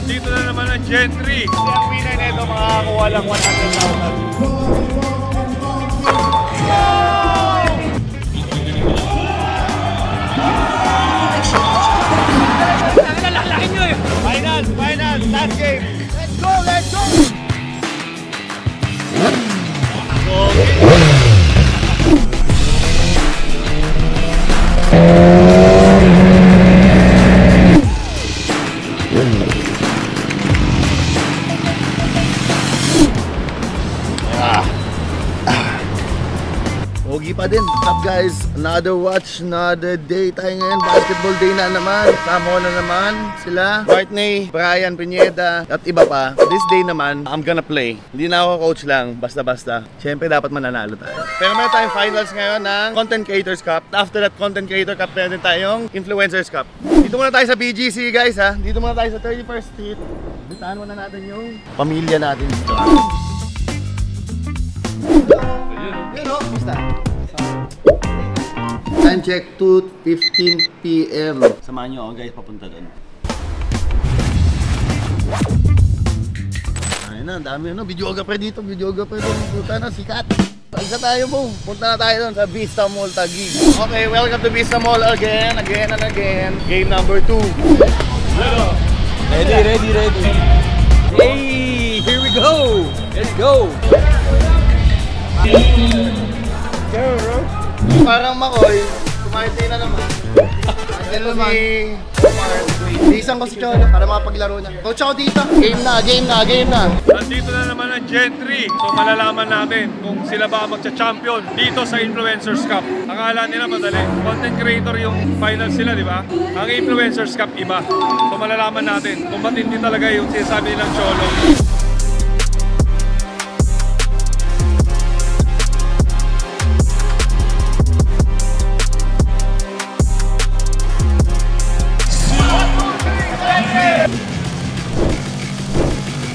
Nandito na naman ang Gen 3. Ang winner nito makakakuha lang 100,000. Final, last game. Let's go, let's go! Pogi pa din. What's up guys? Another watch, another day tayo ngayon. Basketball day na naman. Sama ko na naman sila Courtney, Brian Pineda at iba pa. This day naman, I'm gonna play. Hindi na ako coach lang, basta-basta. Siyempre dapat mananalo tayo. Pero meron tayong finals ngayon ng Content Creators Cup. After that Content Creator Cup, meron din tayong Influencers Cup. Dito muna tayo sa BGC guys ha. Dito muna tayo sa 31st Street. Bitaan muna natin yung pamilya natin dito. Yun o, basta. Time check 2:15 PM. Samahan nyo ako guys, papunta doon. Ayun na, ang dami ano, videographer dito, videographer doon. Punta na, sikat. Isa tayo mo, punta na tayo doon sa Vista Mall Taguig. Okay, welcome to Vista Mall again and again. Game number 2. Ready. Hey, here we go. Let's go. Parang Makoy, kumaintay na naman. Andyan naman si Omar. Isang ko si Cholo para makapaglaro niya. Coach ako dito. Game na. Nandito na naman ang Gen 3. So malalaman natin kung sila ba magcha-champion dito sa Influencers Cup. Akala nila madali. Content creator yung final sila, di ba? Ang Influencers Cup iba. So malalaman natin kung ba't hindi talaga yung sinasabi nilang Cholo.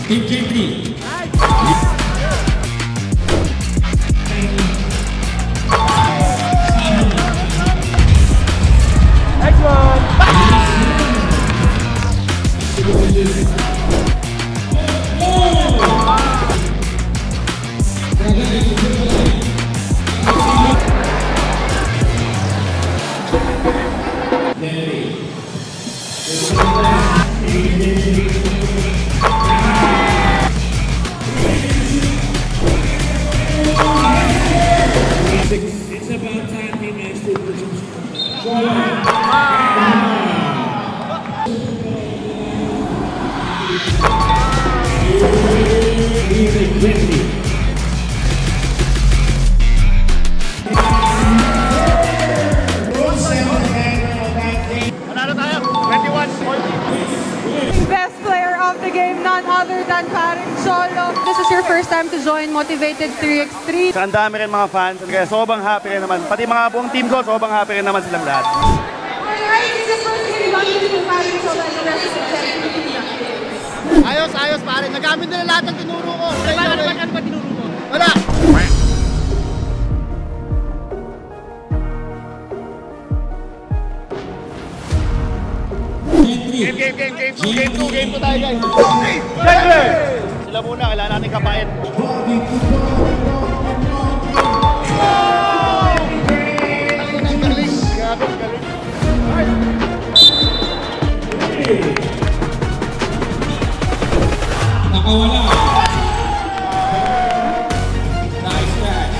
Team Gen 3. Next one. It's about time he makes the Manalo tayo. 21-40. Best player of the game, none other than Karin Cholo. This is your first time to join Motivated 3x3. Ang dami rin mga fans, kaya sobrang happy rin naman. Pati mga buong team ko, sobrang happy rin naman silang lahat. Ayos pare. Nagamit nila lahat ng tinuro ko. Ano ba tinuro mo? Wala! Game 2 tayo guys. Sila muna, kailangan natin kapain. Nakawala. Nice catch.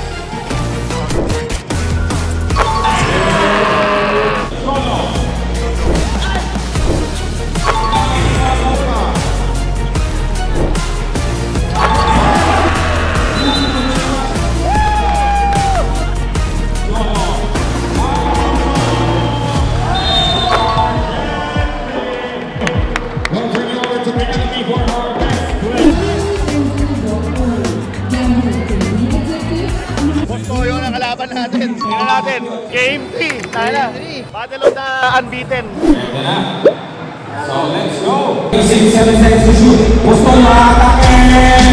Natin. Tingnan natin. Game 3. Tayo na. Battle of the unbeaten. So let's go. 6, 7 seconds to shoot. Gusto makakake.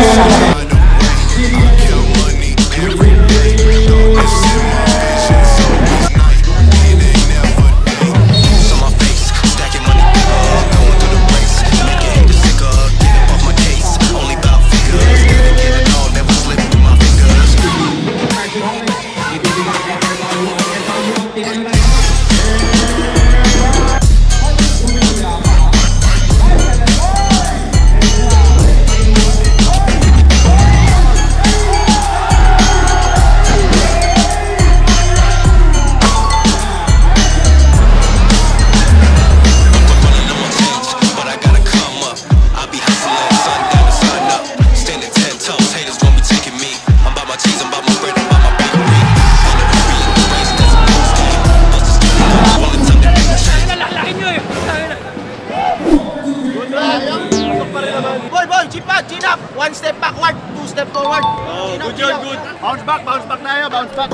naman. Boy, chip up, chin up. 1 step backward, 2 step forward. Oh, good yun, good. Bounce back tayo, bounce back.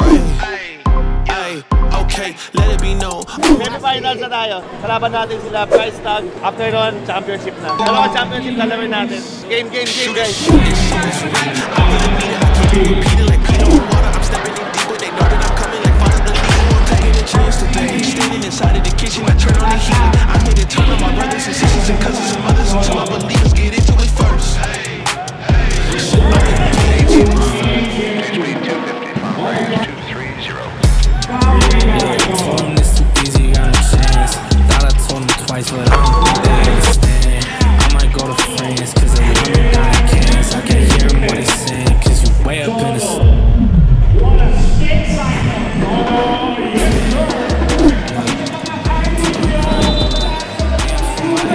Ay, okay, let it be known. Semi-finals na tayo. Kalaban natin sila, price tag. After nun, championship na. Dalawang championship lalawin natin. Game, guys. Standing inside of the kitchen, I turn on the heat. I made it turn on my brothers and sisters and cousins and mothers until my believers get into it first. This too easy, got a chance. Thought I told them twice, but I don't think they understand. I might go to France, cause they love me down in Cairns. I can't hear what he's saying, cause you way up in the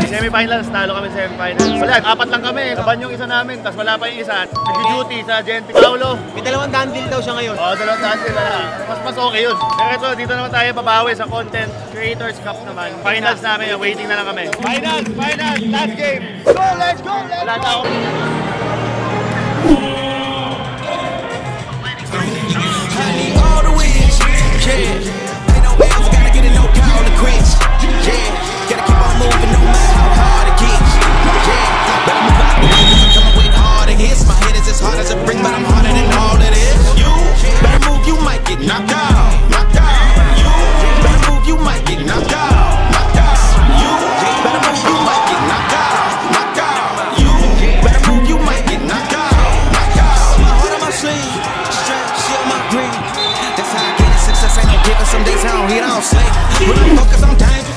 Semi-finals, talo kami semi-finals. Wala, 4 lang kami. Laban yung isa namin, tapos wala pa yung isa. Nag-duty sa Genti. Paulo. May 200 deal daw siya ngayon. Oo, 200 na. Mas okay yun. Pero ito, dito naman tayo babawi sa Content Creators Cup naman. Finals namin, waiting na lang kami. Finals, last game. Let's go! Wala na ako. I need all the wins, yeah. Ain't no way I gotta get it, no power to quit. Yeah, gotta keep on moving no matter how hard it gets. Yeah, better move out the way 'cause I'm coming with harder hits. My head is as hard as a brick, but I'm harder than all of this. You better move, you might get knocked out, knocked out. You better move, you might get knocked out, knocked out. You better move, you might get knocked out, knocked out. You better move, you might get knocked out, knocked out. My heart on my sleeve, strap, shit on my green. That's how I get it. Success ain't no given. Some days I don't hit, I don't sleep. When I focus on danger.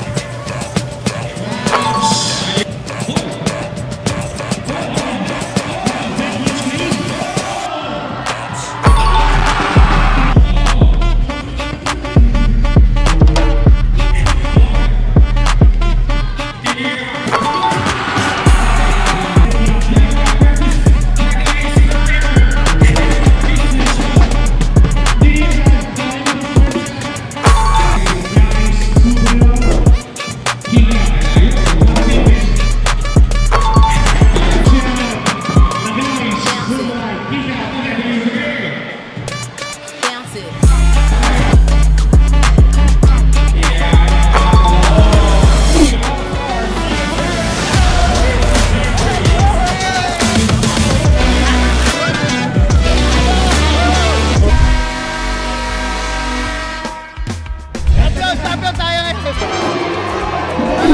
Champion tayo ngayon.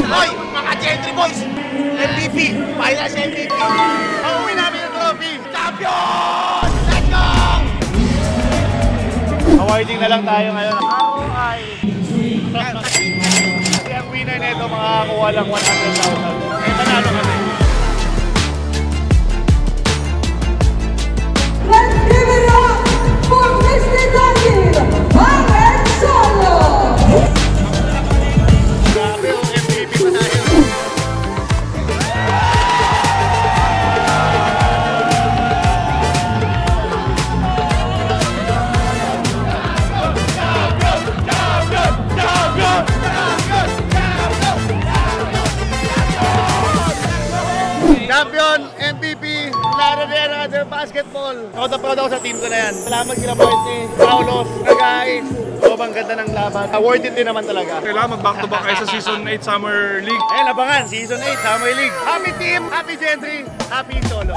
Hoy, mga Gentry boys! MVP! Finals MVP! Pauwi namin yung trophy. Champion! Let's go! Awarding na lang tayo ngayon. ROI. Kasi ang winner nito makakakuha lang 100,000. Eh, panalo kami. Let's give it up for Mr. Dustin Solo! Grabe yung MVP pa tayo. Champion, MVP, Lara de Another Basketball. Proud na proud ako sa team ko na yan. Salamat kila Marty, Paulos, guys. Sobrang ganda ng laban. Worth it din naman talaga. Kailangan mag-back-to-back kayo sa Season 8 Summer League. Eh, labangan, Season 8, Summer League. Happy team, happy Gentry, happy Solo.